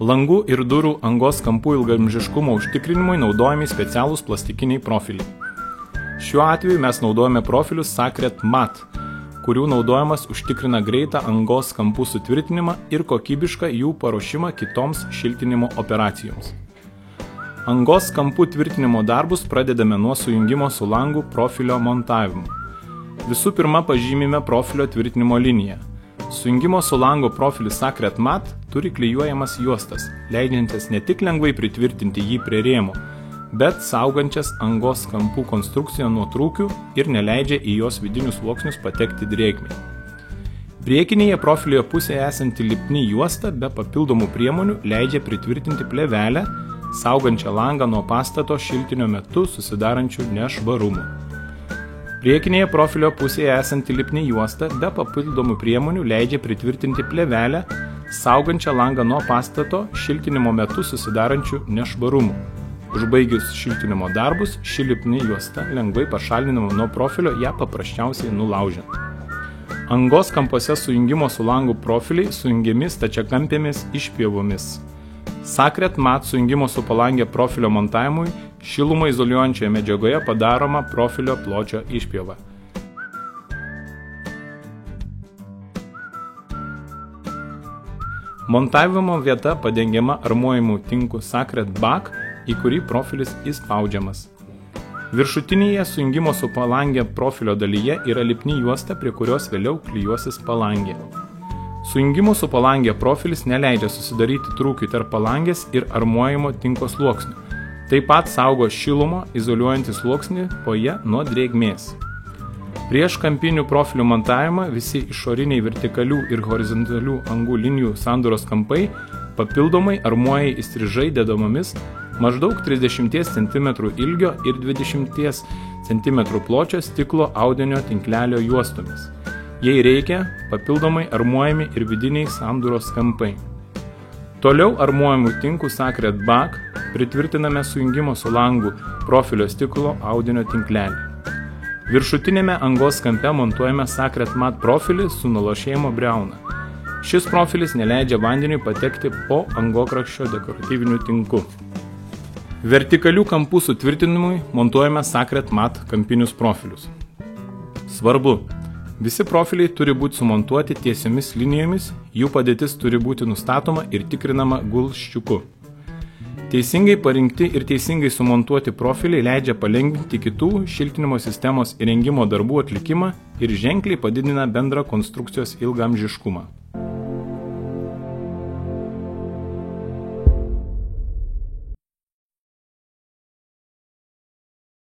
Langų ir durų angos kampų ilgaamžiškumo užtikrinimui naudojami specialūs plastikiniai profiliai. Šiuo atveju mes naudojame profilius Sacred Mat, kurių naudojimas užtikrina greitą angos kampų sutvirtinimą ir kokybišką jų paruošimą kitoms šiltinimo operacijoms. Angos kampų tvirtinimo darbus pradedame nuo sujungimo su langu profilio montavimu. Visų pirma pažymime profilio tvirtinimo liniją. Sujungimo su lango profilis Sacred Mat turi klijuojamas juostas, leidžiantis ne tik lengvai pritvirtinti jį prie rėmo, bet saugančias angos kampų konstrukciją nuo trūkių ir neleidžia į jos vidinius sluoksnius patekti drėgmei. Priekinėje profilio pusėje esanti lipni juosta be papildomų priemonių leidžia pritvirtinti plėvelę, saugančią langą nuo pastato šiltinio metu susidarančių nešvarumų. Priekinėje profilio pusėje esanti lipni juosta be papildomų priemonių leidžia pritvirtinti plėvelę, saugančią langą nuo pastato šiltinimo metu susidarančių nešvarumų. Užbaigius šiltinimo darbus, ši lipni juosta lengvai pašalinama nuo profilio, ją paprasčiausiai nulaužiant. Angos kampuose sujungimo su langu profiliai sujungiami stačiakampėmis išpjovomis. Sacred Mat sujungimo su palangė profilio montavimui šilumą izoliuojančioje medžiagoje padaroma profilio pločio išpjova. Montavimo vieta padengiama armuojimu tinku Sacred Back, į kurį profilis įspaudžiamas. Viršutinėje sujungimo su palangė profilio dalyje yra lipni juosta, prie kurios vėliau klijuosis palangė. Sujungimo su palangė profilis neleidžia susidaryti trūkių tarp palangės ir armuojimo tinko sluoksnių. Taip pat saugo šilumą izoliuojantį sluoksnį po ją nuo drėgmės. Prieš kampinių profilių montavimą visi išoriniai vertikalių ir horizontalių angų linijų sandūros kampai papildomai armuojai įstrižai dedamomis maždaug 30 cm ilgio ir 20 cm pločio stiklo audinio tinklelio juostomis. Jei reikia, papildomai armuojami ir vidiniai sandūros kampai. Toliau armuojamų tinkų Sacred Back pritvirtiname sujungimo su langu profilio stiklo audinio tinklelį. Viršutinėme angos kampe montuojame Sacred Mat profilį su nulošėjimo briauna. Šis profilis neleidžia vandeniui patekti po angokrakščio dekoratyviniu tinku. Vertikalių kampų sutvirtinimui montuojame Sacred Mat kampinius profilius. Svarbu! Visi profiliai turi būti sumontuoti tiesiomis linijomis, jų padėtis turi būti nustatoma ir tikrinama gulsčiuku. Teisingai parinkti ir teisingai sumontuoti profiliai leidžia palengvinti kitų šiltinimo sistemos įrengimo darbų atlikimą ir ženkliai padidina bendrą konstrukcijos ilgaamžiškumą.